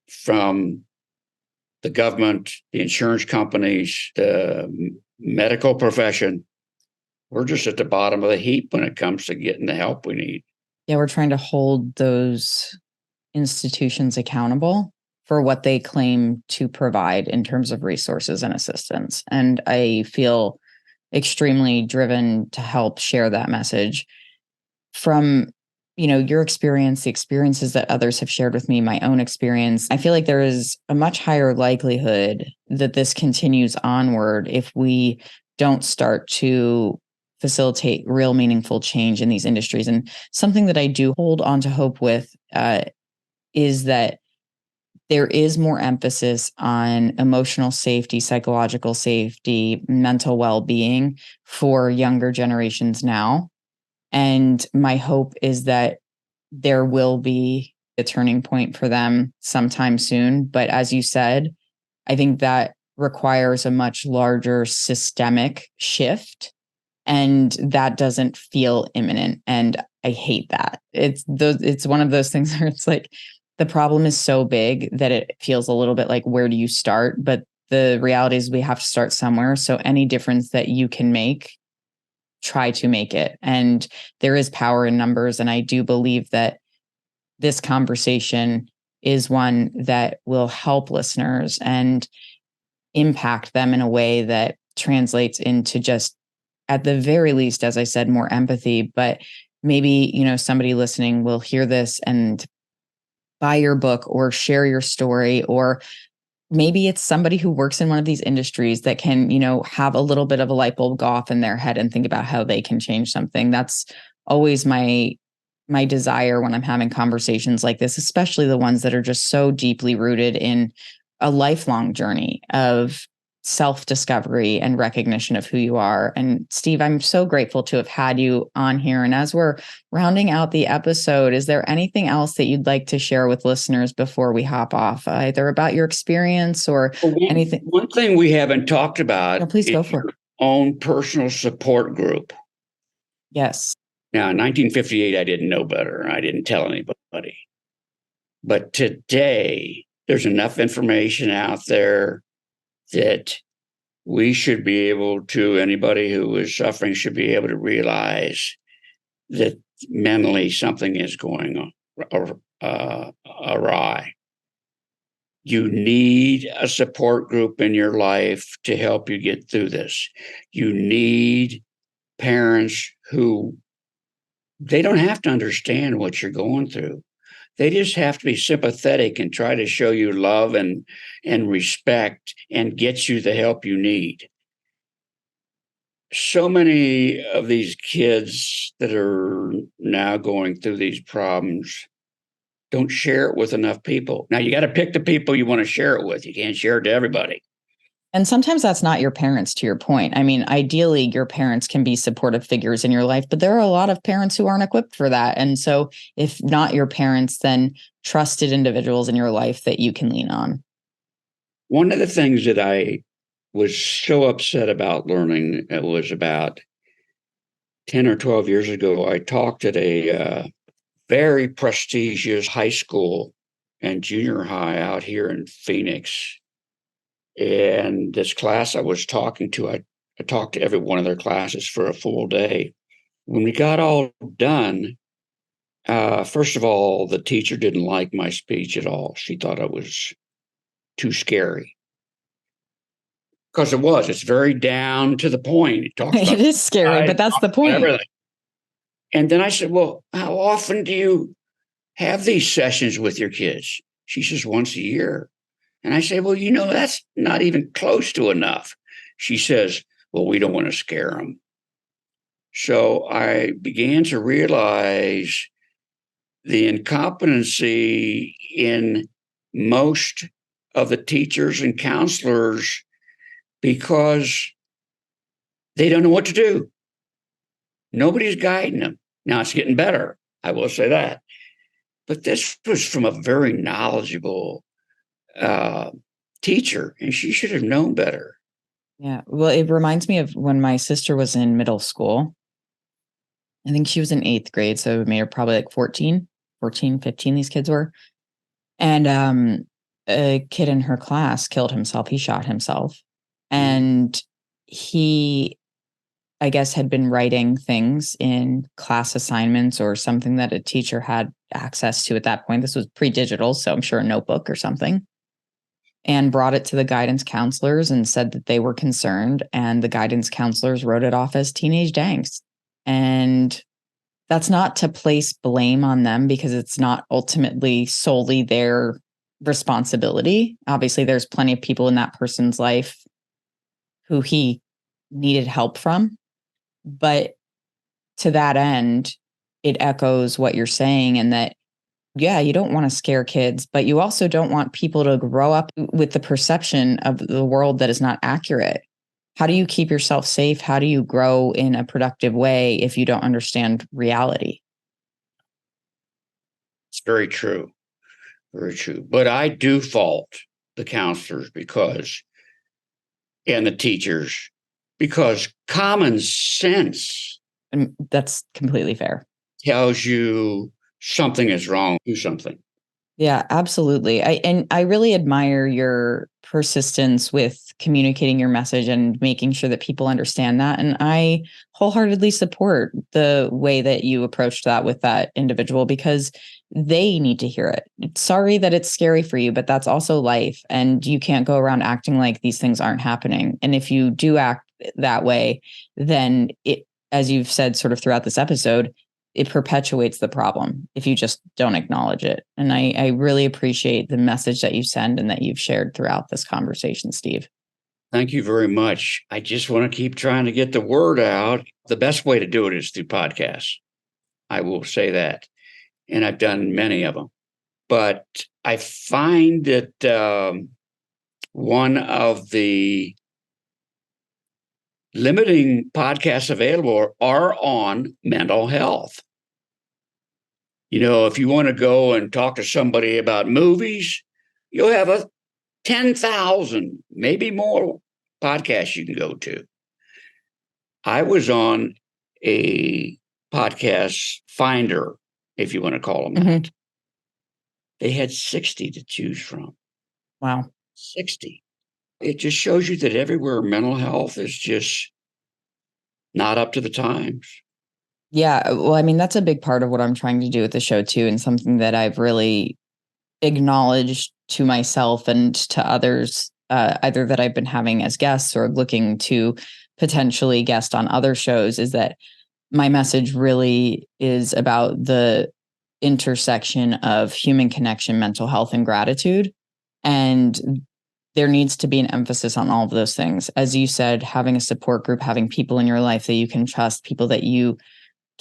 from the government, the insurance companies, the medical profession. We're just at the bottom of the heap when it comes to getting the help we need. Yeah, we're trying to hold those institutions accountable for what they claim to provide in terms of resources and assistance. And I feel extremely driven to help share that message from, your experience, the experiences that others have shared with me, my own experience. I feel like there is a much higher likelihood that this continues onward if we don't start to facilitate real meaningful change in these industries. And something that I do hold on to hope with is that there is more emphasis on emotional safety, psychological safety, mental well-being for younger generations now. And my hope is that there will be a turning point for them sometime soon. But as you said, I think that requires a much larger systemic shift. And that doesn't feel imminent. And I hate that. It's one of those things where it's like the problem is so big that it feels a little bit like, where do you start? But the reality is we have to start somewhere. So any difference that you can make, try to make it. And there is power in numbers. And I do believe that this conversation is one that will help listeners and impact them in a way that translates into just, at the very least, as I said, more empathy. But maybe, somebody listening will hear this and buy your book or share your story, or maybe it's somebody who works in one of these industries that can, have a little bit of a light bulb go off in their head and think about how they can change something. That's always my desire when I'm having conversations like this, especially the ones that are just so deeply rooted in a lifelong journey of self-discovery and recognition of who you are. And Steve, I'm so grateful to have had you on here. And as we're rounding out the episode, is there anything else that you'd like to share with listeners before we hop off, either about your experience or anything? One thing we haven't talked about Please go is for your it. own personal support group. Yes. Now, in 1958, I didn't know better. I didn't tell anybody. But today, there's enough information out there that we should be able to, anybody who is suffering should be able to realize that mentally something is going on awry. You need a support group in your life to help you get through this. You need parents who, they don't have to understand what you're going through. They just have to be sympathetic and try to show you love and respect and get you the help you need. So many of these kids that are now going through these problems don't share it with enough people. Now, you got to pick the people you want to share it with. You can't share it to everybody. And sometimes that's not your parents, to your point. I mean, ideally, your parents can be supportive figures in your life, but there are a lot of parents who aren't equipped for that. And so, if not your parents, then trusted individuals in your life that you can lean on. One of the things that I was so upset about learning, it was about 10 or 12 years ago. I talked at a very prestigious high school and junior high out here in Phoenix. And this class I was talking to, I talked to every one of their classes for a full day. When we got all done, first of all, the teacher didn't like my speech at all. She thought I was too scary. Because it's very down to the point. It talks It about is scary, but that's the point. everything. And then I said, well, how often do you have these sessions with your kids? She says, once a year. And I say, well, that's not even close to enough. She says, well, we don't want to scare them. So I began to realize the incompetency in most of the teachers and counselors because they don't know what to do. Nobody's guiding them. Now it's getting better. I will say that. But this was from a very knowledgeable teacher, and she should have known better. Yeah. Well, it reminds me of when my sister was in middle school. I think she was in 8th grade. So it made her probably like 14, 15, these kids were. And a kid in her class killed himself. He shot himself. And he, I guess, had been writing things in class assignments or something that a teacher had access to at that point. This was pre-digital, so I'm sure a notebook or something. And brought it to the guidance counselors and said that they were concerned. And the guidance counselors wrote it off as teenage angst. And that's not to place blame on them because it's not ultimately solely their responsibility. Obviously, there's plenty of people in that person's life who he needed help from. But to that end, it echoes what you're saying, and that, yeah, you don't want to scare kids, but you also don't want people to grow up with the perception of the world that is not accurate. How do you keep yourself safe? How do you grow in a productive way if you don't understand reality? It's very true. Very true. But I do fault the counselors and the teachers because common sense And that's completely fair. tells you something is wrong. Do something. Yeah, absolutely. I really admire your persistence with communicating your message and making sure that people understand that. And I wholeheartedly support the way that you approached that with that individual because they need to hear it. Sorry that it's scary for you, but that's also life. And you can't go around acting like these things aren't happening. And if you do act that way, then it, as you've said sort of throughout this episode, it perpetuates the problem if you just don't acknowledge it. And I really appreciate the message that you send and that you've shared throughout this conversation, Steve. Thank you very much. I just want to keep trying to get the word out. The best way to do it is through podcasts. I will say that. And I've done many of them. But I find that one of the limiting podcasts available are on mental health. If you want to go and talk to somebody about movies, you'll have 10,000, maybe more podcasts you can go to. I was on a podcast finder, if you want to call them that. They had 60 to choose from. Wow. 60. It just shows you that everywhere mental health is just not up to the times. Yeah. Well, I mean, that's a big part of what I'm trying to do with the show, too, and something that I've really acknowledged to myself and to others, either that I've been having as guests or looking to potentially guest on other shows, is that my message really is about the intersection of human connection, mental health, and gratitude. And there needs to be an emphasis on all of those things. As you said, having a support group, having people in your life that you can trust, people that you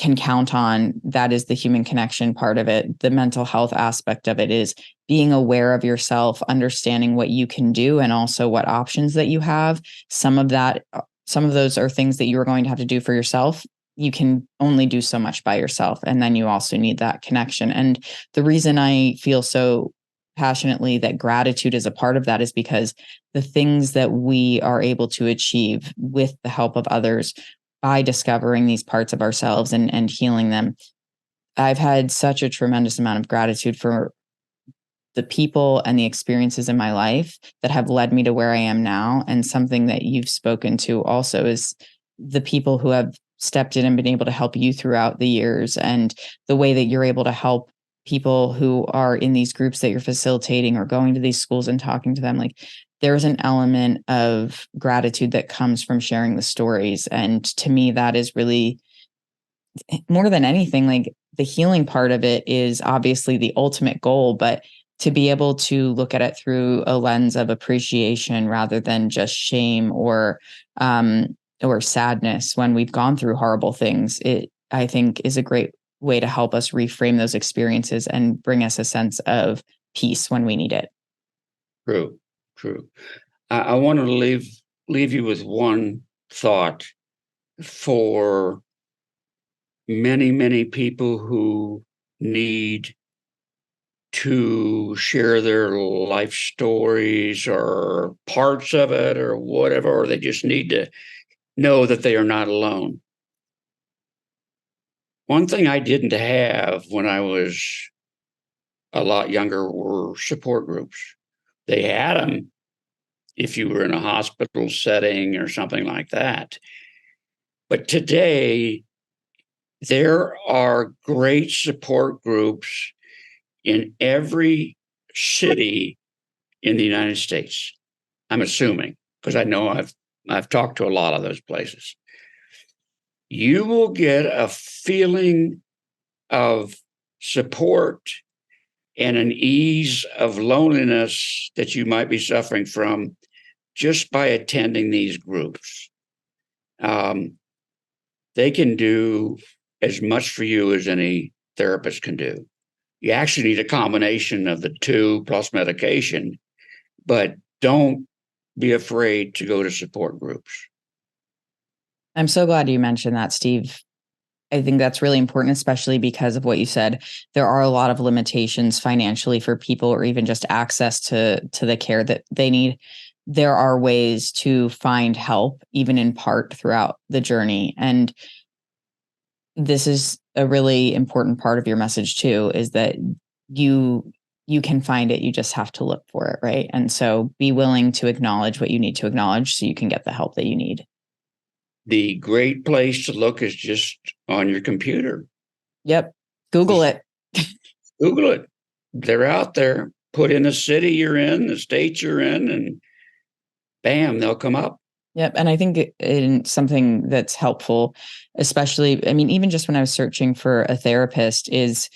can count on, that is the human connection part of it. The mental health aspect of it is being aware of yourself, understanding what you can do, and also what options that you have. Some of those are things that you're going to have to do for yourself. You can only do so much by yourself. And then you also need that connection. And the reason I feel so passionately that gratitude is a part of that is because the things that we are able to achieve with the help of others by discovering these parts of ourselves and healing them. I've had such a tremendous amount of gratitude for the people and the experiences in my life that have led me to where I am now. And something that you've spoken to also is the people who have stepped in and been able to help you throughout the years, and the way that you're able to help people who are in these groups that you're facilitating or going to these schools and talking to them. Like, there's an element of gratitude that comes from sharing the stories. And to me, that is really, more than anything, like, the healing part of it is obviously the ultimate goal, but to be able to look at it through a lens of appreciation rather than just shame or sadness when we've gone through horrible things, it, I think, is a great way to help us reframe those experiences and bring us a sense of peace when we need it. True, true. I want to leave you with one thought for many, many people who need to share their life stories or parts of it or whatever, or they just need to know that they are not alone. One thing I didn't have when I was a lot younger were support groups. They had them if you were in a hospital setting or something like that. But today, there are great support groups in every city in the United States. I'm assuming, because I know I've talked to a lot of those places. You will get a feeling of support and an ease of loneliness that you might be suffering from just by attending these groups. They can do as much for you as any therapist can do. You actually need a combination of the two plus medication, but don't be afraid to go to support groups. I'm so glad you mentioned that, Steve. I think that's really important, especially because of what you said. There are a lot of limitations financially for people, or even just access to the care that they need. There are ways to find help, even in part, throughout the journey. And this is a really important part of your message too, is that you can find it. You just have to look for it, right? And so be willing to acknowledge what you need to acknowledge so you can get the help that you need. The great place to look is just on your computer. Yep. Google it. Google it. They're out there. Put in the city you're in, the state you're in, and bam, they'll come up. Yep. And I think in something that's helpful, especially, I mean, even just when I was searching for a therapist, is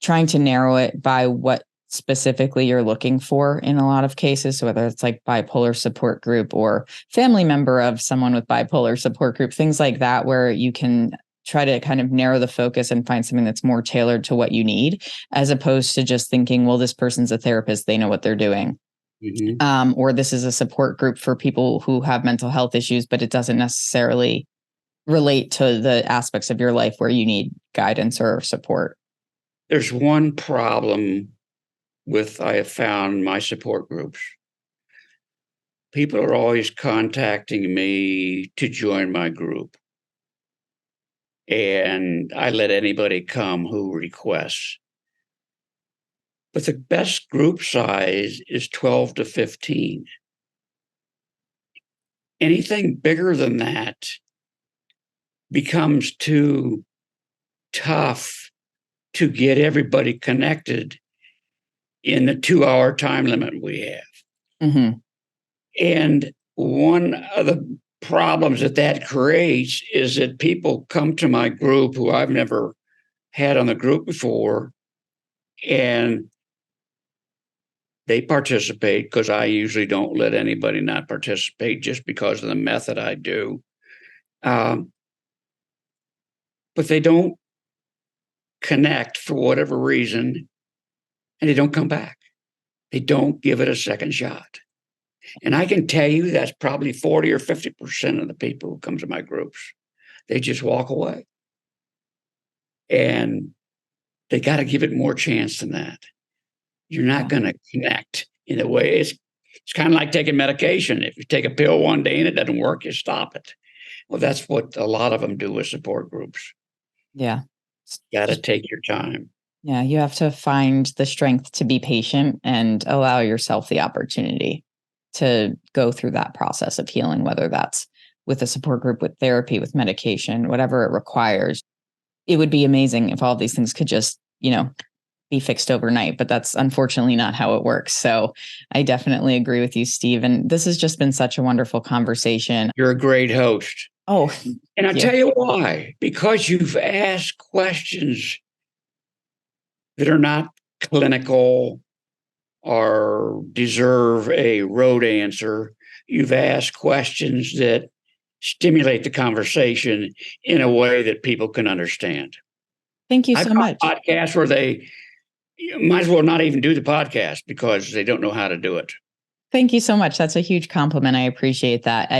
trying to narrow it by what specifically you're looking for in a lot of cases. So whether it's like bipolar support group or family member of someone with bipolar support group, things like that, where you can try to kind of narrow the focus and find something that's more tailored to what you need, as opposed to just thinking, well, this person's a therapist, they know what they're doing. Or this is a support group for people who have mental health issues, but it doesn't necessarily relate to the aspects of your life where you need guidance or support. There's one problem with, I have found, my support groups. People are always contacting me to join my group. And I let anybody come who requests. But the best group size is 12 to 15. Anything bigger than that becomes too tough to get everybody connected in the 2-hour time limit we have. Mm-hmm. And one of the problems that creates is that people come to my group who I've never had on the group before, and they participate because I usually don't let anybody not participate just because of the method I do. but they don't connect for whatever reason, and they don't come back. They don't give it a second shot. And I can tell you that's probably 40 or 50% of the people who come to my groups. They just walk away. And they got to give it more chance than that. You're not going to connect in a way. It's kind of like taking medication. If you take a pill one day and it doesn't work, you stop it. Well, that's what a lot of them do with support groups. Yeah. Got to take your time. Yeah, you have to find the strength to be patient and allow yourself the opportunity to go through that process of healing, whether that's with a support group, with therapy, with medication, whatever it requires. It would be amazing if all of these things could just, be fixed overnight, but that's unfortunately not how it works. So I definitely agree with you, Steve. And this has just been such a wonderful conversation. You're a great host. Oh, and I'll tell you why. Because you've asked questions that are not clinical or deserve a rote answer. You've asked questions that stimulate the conversation in a way that people can understand. Thank you so much. Podcasts where they might as well not even do the podcast because they don't know how to do it. Thank you so much. That's a huge compliment. I appreciate that.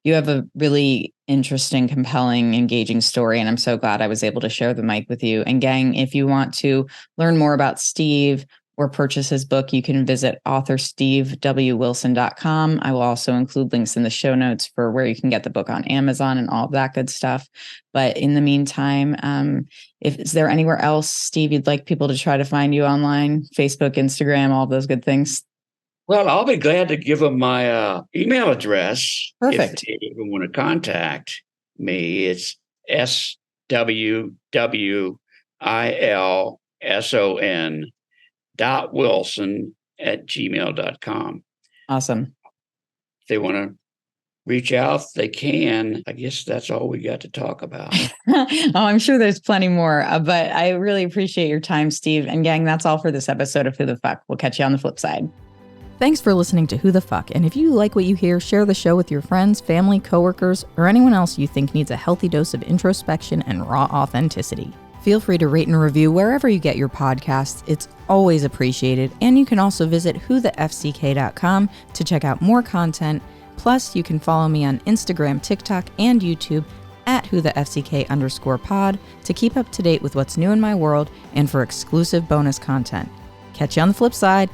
You have a really interesting, compelling, engaging story, and I'm so glad I was able to share the mic with you. And gang, if you want to learn more about Steve or purchase his book, you can visit authorstevewilson.com. I will also include links in the show notes for where you can get the book on Amazon and all of that good stuff. But in the meantime, is there anywhere else, Steve, you'd like people to try to find you online? Facebook, Instagram, all those good things? Well, I'll be glad to give them my email address. Perfect. If they even want to contact me, it's swwilson.wilson@gmail.com. Awesome. If they want to reach out, they can. I guess that's all we got to talk about. I'm sure there's plenty more, but I really appreciate your time, Steve. And gang, that's all for this episode of Who the Fuck. We'll catch you on the flip side. Thanks for listening to Who the Fuck, and if you like what you hear, share the show with your friends, family, coworkers, or anyone else you think needs a healthy dose of introspection and raw authenticity. Feel free to rate and review wherever you get your podcasts. It's always appreciated, and you can also visit whothefck.com to check out more content. Plus, you can follow me on Instagram, TikTok, and YouTube at whothefck_pod to keep up to date with what's new in my world and for exclusive bonus content. Catch you on the flip side.